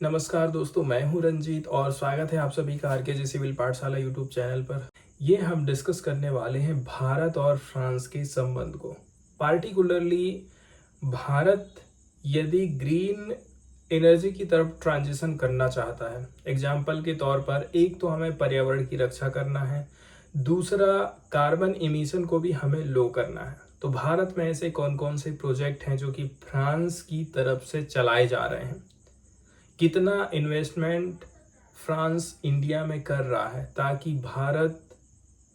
नमस्कार दोस्तों, मैं हूं रंजीत और स्वागत है आप सभी का आरके सिविल पाठशाला यूट्यूब चैनल पर। ये हम डिस्कस करने वाले हैं भारत और फ्रांस के संबंध को। पार्टिकुलरली भारत यदि ग्रीन एनर्जी की तरफ ट्रांजिशन करना चाहता है, एग्जाम्पल के तौर पर एक तो हमें पर्यावरण की रक्षा करना है, दूसरा कार्बन इमिशन को भी हमें लो करना है। तो भारत में ऐसे कौन कौन से प्रोजेक्ट हैं जो कि फ्रांस की तरफ से चलाए जा रहे हैं, कितना इन्वेस्टमेंट फ्रांस इंडिया में कर रहा है ताकि भारत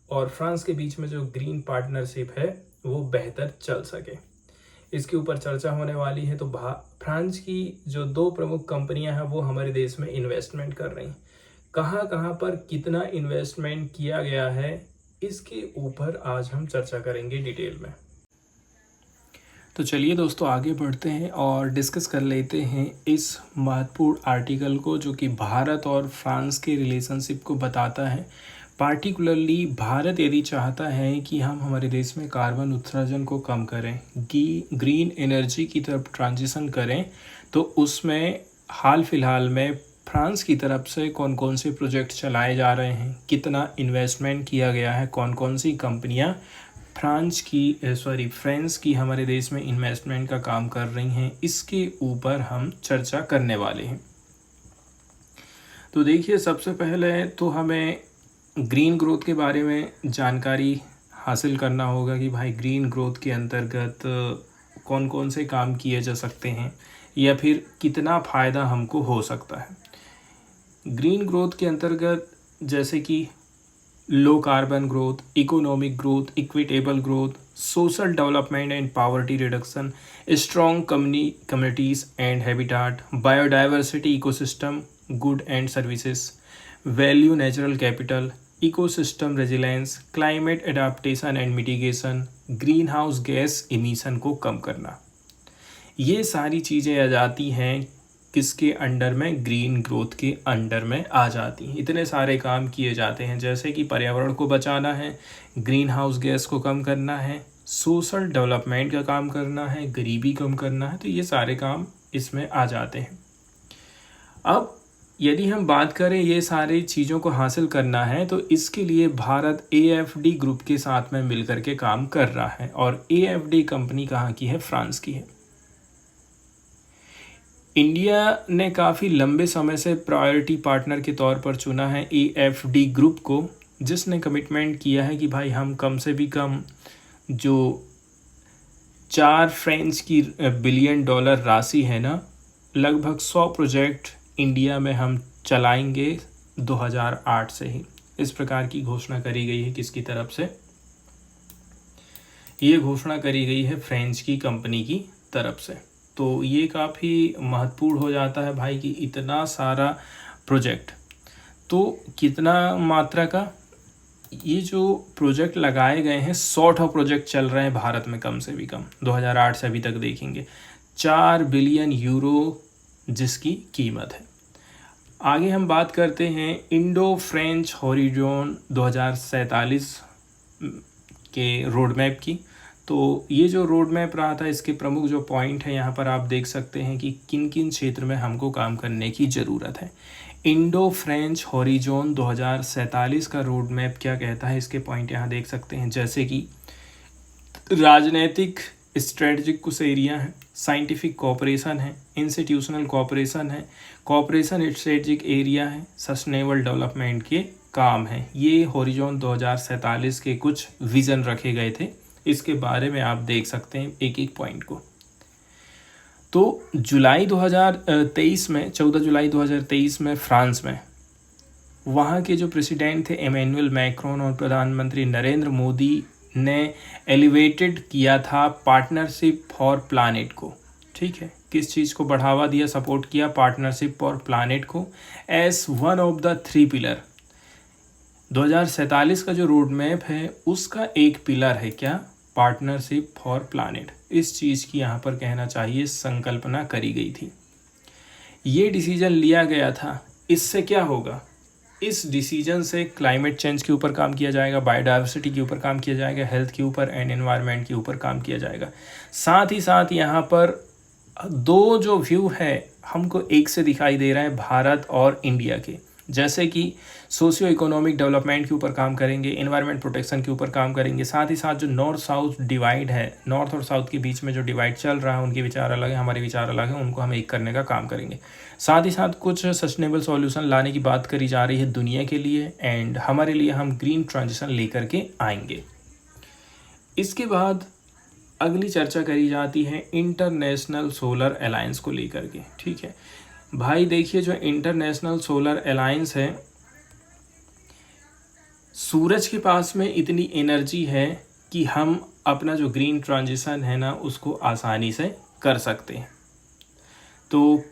और फ्रांस के बीच में जो ग्रीन पार्टनरशिप है वो बेहतर चल सके, इसके ऊपर चर्चा होने वाली है। तो फ्रांस की जो दो प्रमुख कंपनियां हैं वो हमारे देश में इन्वेस्टमेंट कर रही हैं। कहाँ कहाँ पर कितना इन्वेस्टमेंट किया गया है, इसके ऊपर आज हम चर्चा करेंगे डिटेल में। तो चलिए दोस्तों, आगे बढ़ते हैं और डिस्कस कर लेते हैं इस महत्वपूर्ण आर्टिकल को जो कि भारत और फ्रांस के रिलेशनशिप को बताता है। पार्टिकुलरली भारत यदि चाहता है कि हम हमारे देश में कार्बन उत्सर्जन को कम करें, ग्रीन एनर्जी की तरफ ट्रांजिशन करें, तो उसमें हाल फिलहाल में फ्रांस की तरफ से कौन कौन से प्रोजेक्ट चलाए जा रहे हैं, कितना इन्वेस्टमेंट किया गया है, कौन कौन सी कंपनियां फ्रांस की हमारे देश में इन्वेस्टमेंट का काम कर रही हैं, इसके ऊपर हम चर्चा करने वाले हैं। तो देखिए, सबसे पहले तो हमें ग्रीन ग्रोथ के बारे में जानकारी हासिल करना होगा कि भाई ग्रीन ग्रोथ के अंतर्गत कौन कौन से काम किए जा सकते हैं या फिर कितना फ़ायदा हमको हो सकता है। ग्रीन ग्रोथ के अंतर्गत जैसे कि low carbon growth, economic growth, equitable growth, social development and poverty reduction, strong communities and habitat, biodiversity ecosystem, good and services, value natural capital, ecosystem resilience, climate adaptation and mitigation, green house gas emission को कम करना। ये सारी चीज़ें आ जाती हैं किसके under में, green growth के अंडर में आ जाती हैं। इतने सारे काम किए जाते हैं जैसे कि पर्यावरण को बचाना है, ग्रीन हाउस गैस को कम करना है, सोशल डेवलपमेंट का काम करना है, गरीबी कम करना है। तो ये सारे काम इसमें आ जाते हैं। अब यदि हम बात करें ये सारी चीज़ों को हासिल करना है तो इसके लिए भारत AFD ग्रुप के साथ में मिलकर के काम कर रहा है, और AFD कंपनी कहाँ की है, फ्रांस की है। इंडिया ने काफ़ी लंबे समय से प्रायोरिटी पार्टनर के तौर पर चुना है AFD ग्रुप को, जिसने कमिटमेंट किया है कि भाई हम कम से भी कम जो 4 फ्रेंच की बिलियन डॉलर राशि है ना, लगभग 100 प्रोजेक्ट इंडिया में हम चलाएंगे 2008 से ही। इस प्रकार की घोषणा करी गई है। किसकी तरफ से ये घोषणा करी गई है? फ्रेंच की कंपनी की तरफ से। तो ये काफ़ी महत्वपूर्ण हो जाता है भाई कि इतना सारा प्रोजेक्ट, तो कितना मात्रा का ये जो प्रोजेक्ट लगाए गए हैं, 100 प्रोजेक्ट चल रहे हैं भारत में कम से भी कम 2008 से अभी तक देखेंगे, 4 बिलियन यूरो जिसकी कीमत है। आगे हम बात करते हैं इंडो फ्रेंच हॉरिजॉन 2047 के रोड मैप की। तो ये जो रोड मैप रहा था, इसके प्रमुख जो पॉइंट है यहाँ पर आप देख सकते हैं कि किन किन क्षेत्र में हमको काम करने की ज़रूरत है। इंडो फ्रेंच हॉरिजॉन 2047 का रोड मैप क्या कहता है, इसके पॉइंट यहाँ देख सकते हैं। जैसे कि राजनैतिक स्ट्रेटजिक कुछ एरिया है, साइंटिफिक कोऑपरेशन है, इंस्टीट्यूशनल कोऑपरेशन है, कोऑपरेशन स्ट्रेटजिक एरिया है, सस्टेनेबल डेवलपमेंट के काम है। ये हॉरिजॉन 2047 के कुछ विज़न रखे गए थे। इसके बारे में आप देख सकते हैं एक एक पॉइंट को। तो जुलाई 2023 में 14 जुलाई 2023 में फ्रांस में वहाँ के जो प्रेसिडेंट थे इमैनुअल मैक्रोन और प्रधानमंत्री नरेंद्र मोदी ने एलिवेटेड किया था पार्टनरशिप फॉर प्लानेट को। ठीक है, किस चीज़ को बढ़ावा दिया, सपोर्ट किया? पार्टनरशिप फॉर प्लानेट को as one of the 3 pillar. 2047 का जो रोड मैप है उसका एक पिलर है क्या? Partnership for planet. इस चीज़ की यहाँ पर कहना चाहिए संकल्पना करी गई थी, ये डिसीजन लिया गया था। इससे क्या होगा? इस डिसीजन से क्लाइमेट चेंज के ऊपर काम किया जाएगा, बायोडाइवर्सिटी के ऊपर काम किया जाएगा, हेल्थ के ऊपर एंड एनवायरनमेंट के ऊपर काम किया जाएगा। साथ ही साथ यहाँ पर दो जो व्यू है हमको एक से दिखाई दे रहा है भारत और इंडिया के, जैसे कि सोशियो इकोनॉमिक डेवलपमेंट के ऊपर काम करेंगे, इन्वायरमेंट प्रोटेक्शन के ऊपर काम करेंगे, साथ ही साथ जो नॉर्थ साउथ डिवाइड है, नॉर्थ और साउथ के बीच में जो डिवाइड चल रहा है, उनके विचार अलग है, हमारे विचार अलग हैं, उनको हम एक करने का काम करेंगे। साथ ही साथ कुछ सस्टेनेबल सॉल्यूशन लाने की बात करी जा रही है दुनिया के लिए, एंड हमारे लिए हम ग्रीन ट्रांजिशन लेकर के आएंगे। इसके बाद अगली चर्चा करी जाती है इंटरनेशनल सोलर अलायंस को लेकर के। ठीक है भाई, देखिए जो इंटरनेशनल सोलर अलायंस है, सूरज के पास में इतनी एनर्जी है कि हम अपना जो ग्रीन ट्रांजिशन है ना उसको आसानी से कर सकते हैं। तो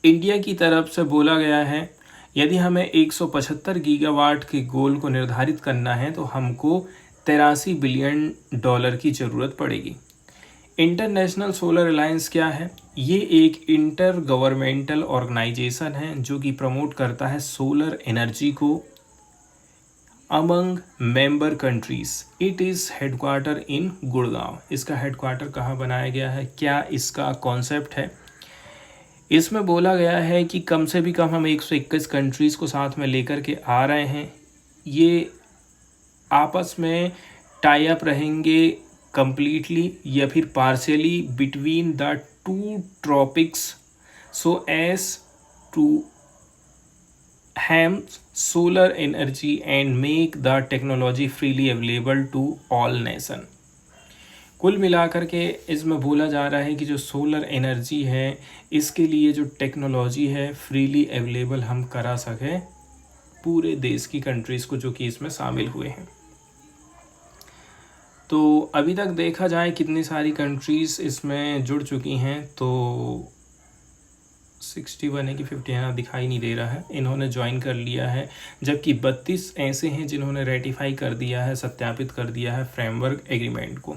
इंडिया की तरफ से बोला गया है यदि हमें 175 गीगावाट के गोल को निर्धारित करना है तो हमको 83 बिलियन डॉलर की ज़रूरत पड़ेगी। इंटरनेशनल सोलर अलायंस क्या है? ये एक इंटर गवर्नमेंटल ऑर्गेनाइजेशन है जो कि प्रमोट करता है सोलर एनर्जी को among member countries. It is headquarter in Gurgaon. इसका हेडक्वार्टर कहाँ बनाया गया है, क्या इसका कॉन्सेप्ट है? इसमें बोला गया है कि कम से भी कम हम 121 कंट्रीज़ को साथ में लेकर के आ रहे हैं। ये आपस में टाई अप रहेंगे completely या फिर partially between the two tropics so as to harness solar energy and make the technology freely available to all nation। कुल मिलाकर के इसमें बोला जा रहा है कि जो सोलर एनर्जी है इसके लिए जो टेक्नोलॉजी है फ्रीली अवेलेबल हम करा सकें पूरे देश की कंट्रीज़ को जो कि इसमें शामिल हुए हैं। तो अभी तक देखा जाए कितनी सारी कंट्रीज़ इसमें जुड़ चुकी हैं, तो 61 है कि 50 है दिखाई नहीं दे रहा है, इन्होंने ज्वाइन कर लिया है, जबकि 32 ऐसे हैं जिन्होंने रेटिफाई कर दिया है, सत्यापित कर दिया है फ्रेमवर्क एग्रीमेंट को।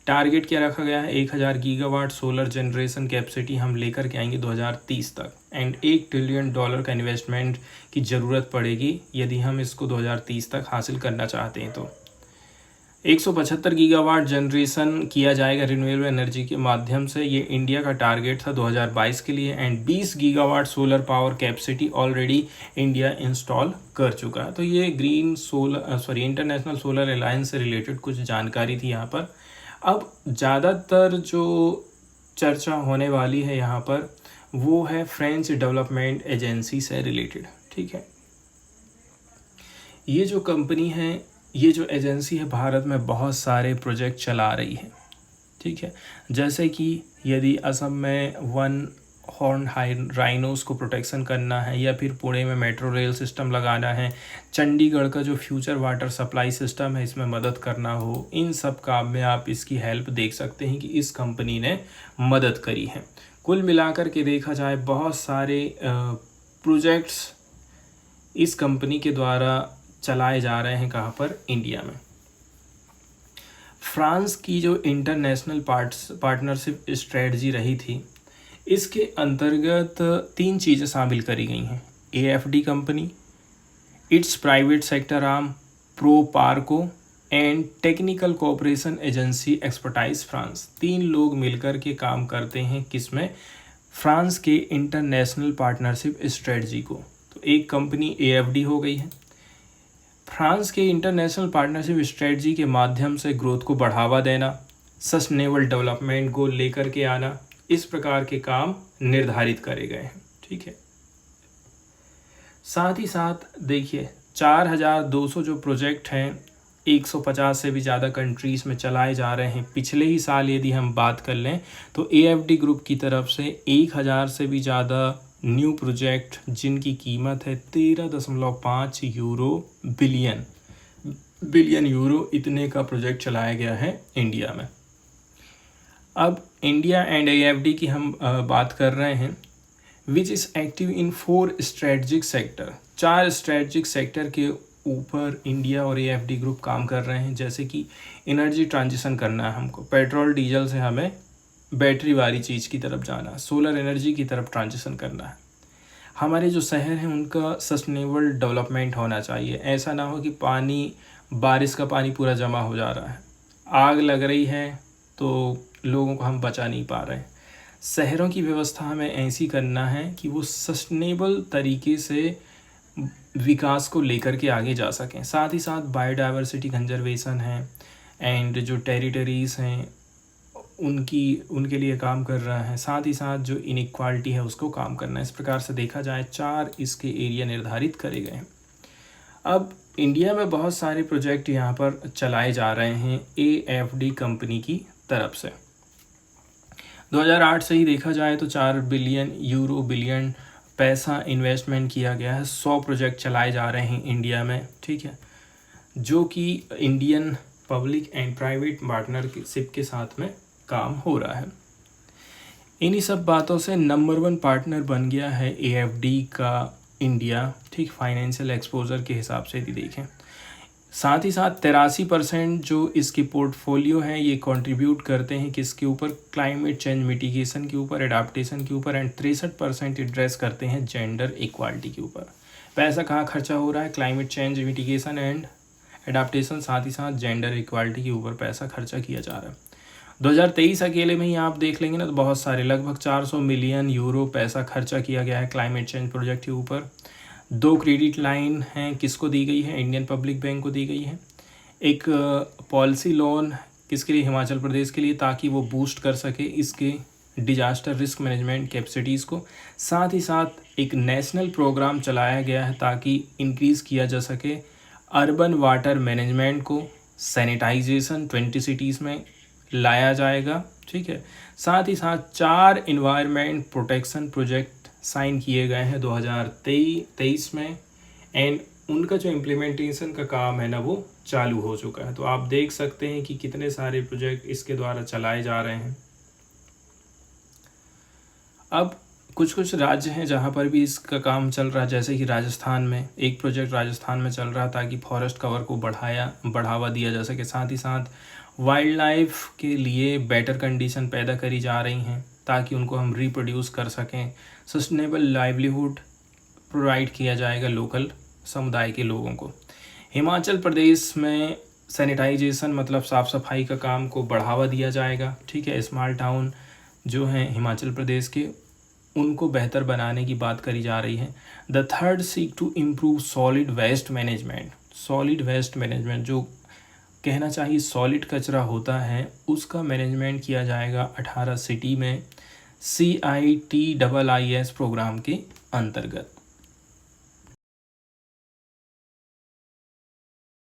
टारगेट क्या रखा गया है? 1000 गीगावाट सोलर जनरेशन कैपेसिटी हम लेकर के आएंगे 2030 तक, एंड $1 ट्रिलियन का इन्वेस्टमेंट की ज़रूरत पड़ेगी यदि हम इसको 2030 तक हासिल करना चाहते हैं। तो 175 गीगावाट जनरेशन किया जाएगा रिन्यूएबल एनर्जी के माध्यम से, ये इंडिया का टारगेट था 2022 के लिए, and 20 gigawatt solar power capacity already India install कर चुका है। तो ये green solar international solar alliance से रिलेटेड कुछ जानकारी थी यहाँ पर। अब ज़्यादातर जो चर्चा होने वाली है यहाँ पर वो है फ्रेंच डेवलपमेंट एजेंसी से रिलेटेड। ठीक है, ये जो कंपनी है, ये जो एजेंसी है भारत में बहुत सारे प्रोजेक्ट चला रही है। ठीक है, जैसे कि यदि असम में वन हॉर्न राइनोस को प्रोटेक्शन करना है, या फिर पुणे में मेट्रो रेल सिस्टम लगाना है, चंडीगढ़ का जो फ्यूचर वाटर सप्लाई सिस्टम है इसमें मदद करना हो, इन सब काम में आप इसकी हेल्प देख सकते हैं कि इस कंपनी ने मदद करी है। कुल मिलाकर के देखा जाए बहुत सारे प्रोजेक्ट्स इस कंपनी के द्वारा चलाए जा रहे हैं। कहाँ पर? इंडिया में। फ्रांस की जो इंटरनेशनल पार्टनरशिप स्ट्रेटजी रही थी, इसके अंतर्गत 3 चीज़ें शामिल करी गई हैं। AFD company, its private sector arm Proparco and technical cooperation agency Expertise France. 3 लोग मिलकर के काम करते हैं किसमें? फ्रांस के इंटरनेशनल पार्टनरशिप स्ट्रेटजी को। तो एक कंपनी AFD हो गई है। फ्रांस के इंटरनेशनल पार्टनरशिप स्ट्रेटजी के माध्यम से ग्रोथ को बढ़ावा देना, सस्टेनेबल डेवलपमेंट गोल लेकर के आना, इस प्रकार के काम निर्धारित करे गए हैं। ठीक है, साथ ही साथ देखिए 4200 जो प्रोजेक्ट हैं 150 से भी ज़्यादा कंट्रीज़ में चलाए जा रहे हैं। पिछले ही साल यदि हम बात कर लें तो AFD ग्रुप की तरफ से 1000 से भी ज़्यादा न्यू प्रोजेक्ट जिनकी कीमत है 13.5 बिलियन यूरो, इतने का प्रोजेक्ट चलाया गया है इंडिया में। अब इंडिया एंड AFD की हम बात कर रहे हैं, which is active in 4 strategic sector. 4 strategic sector के ऊपर इंडिया और AFD ग्रुप काम कर रहे हैं। जैसे कि एनर्जी ट्रांजिशन करना है हमको, पेट्रोल डीजल से हमें बैटरी वाली चीज़ की तरफ जाना, सोलर एनर्जी की तरफ ट्रांजिशन करना है। हमारे जो शहर हैं उनका सस्टेनेबल डेवलपमेंट होना चाहिए। ऐसा ना हो कि पानी, बारिश का पानी पूरा जमा हो जा रहा है, आग लग रही है तो लोगों को हम बचा नहीं पा रहे हैं। शहरों की व्यवस्था हमें ऐसी करना है कि वो सस्टेनेबल तरीके से विकास को लेकर के आगे जा सकें। साथ ही साथ बायोडाइवर्सिटी कंजर्वेशन है एंड जो टेरिटरीज़ हैं उनके लिए काम कर रहा है। साथ ही साथ जो इनइक्वालिटी है उसको काम करना है। इस प्रकार से देखा जाए 4 इसके एरिया निर्धारित करे गए हैं। अब इंडिया में बहुत सारे प्रोजेक्ट यहाँ पर चलाए जा रहे हैं AFD कंपनी की तरफ से। 2008 से ही देखा जाए तो 4 बिलियन पैसा इन्वेस्टमेंट किया गया है। 100 प्रोजेक्ट चलाए जा रहे हैं इंडिया में, ठीक है, जो कि Indian public and private partnership के साथ में काम हो रहा है। इन्हीं सब बातों से नंबर 1 पार्टनर बन गया है AFD का इंडिया, ठीक, फाइनेंशियल एक्सपोजर के हिसाब से यदि देखें। साथ ही साथ 83% जो इसकी पोर्टफोलियो है ये कंट्रीब्यूट करते हैं किसके ऊपर, क्लाइमेट चेंज मिटिगेशन के ऊपर, एडाप्टेशन के ऊपर, एंड 63% एड्रेस करते हैं जेंडर इक्वालिटी के ऊपर। पैसा कहाँ खर्चा हो रहा है, climate change mitigation and adaptation, साथ ही साथ जेंडर इक्वालिटी के ऊपर पैसा खर्चा किया जा रहा है। 2023 अकेले में ही आप देख लेंगे ना तो बहुत सारे, लगभग 400 मिलियन यूरो पैसा खर्चा किया गया है क्लाइमेट चेंज प्रोजेक्ट के ऊपर। 2 क्रेडिट लाइन हैं, किसको दी गई है, इंडियन पब्लिक बैंक को दी गई है। एक पॉलिसी लोन किसके लिए, हिमाचल प्रदेश के लिए, ताकि वो बूस्ट कर सके इसके डिजास्टर रिस्क मैनेजमेंट कैपेसिटीज़ को। साथ ही साथ एक नेशनल प्रोग्राम चलाया गया है ताकि इंक्रीज़ किया जा सके अर्बन वाटर मैनेजमेंट को। सैनिटाइजेशन 20 सिटीज़ में लाया जाएगा, ठीक है। साथ ही साथ 4 इन्वायरमेंट प्रोटेक्शन प्रोजेक्ट साइन किए गए हैं 2023 में, एंड उनका जो इम्प्लीमेंटेशन का काम है ना वो चालू हो चुका है। तो आप देख सकते हैं कि कितने सारे प्रोजेक्ट इसके द्वारा चलाए जा रहे हैं। अब कुछ राज्य हैं जहाँ पर भी इसका काम चल रहा है, जैसे कि राजस्थान में एक प्रोजेक्ट राजस्थान में चल रहा ताकि फॉरेस्ट कवर को बढ़ावा दिया जा सके। साथ ही साथ वाइल्ड लाइफ के लिए बेटर कंडीशन पैदा करी जा रही हैं ताकि उनको हम रिप्रोड्यूस कर सकें। सस्टेनेबल लाइवलीहुड प्रोवाइड किया जाएगा लोकल समुदाय के लोगों को। हिमाचल प्रदेश में सैनिटाइजेशन मतलब साफ़ सफाई का काम को बढ़ावा दिया जाएगा, ठीक है। स्मॉल टाउन जो हैं हिमाचल प्रदेश के उनको बेहतर बनाने की बात करी जा रही है। The third seek to improve solid waste management. Solid waste management जो कहना चाहिए सॉलिड कचरा होता है उसका मैनेजमेंट किया जाएगा 18 सिटी में CITIIS प्रोग्राम के अंतर्गत।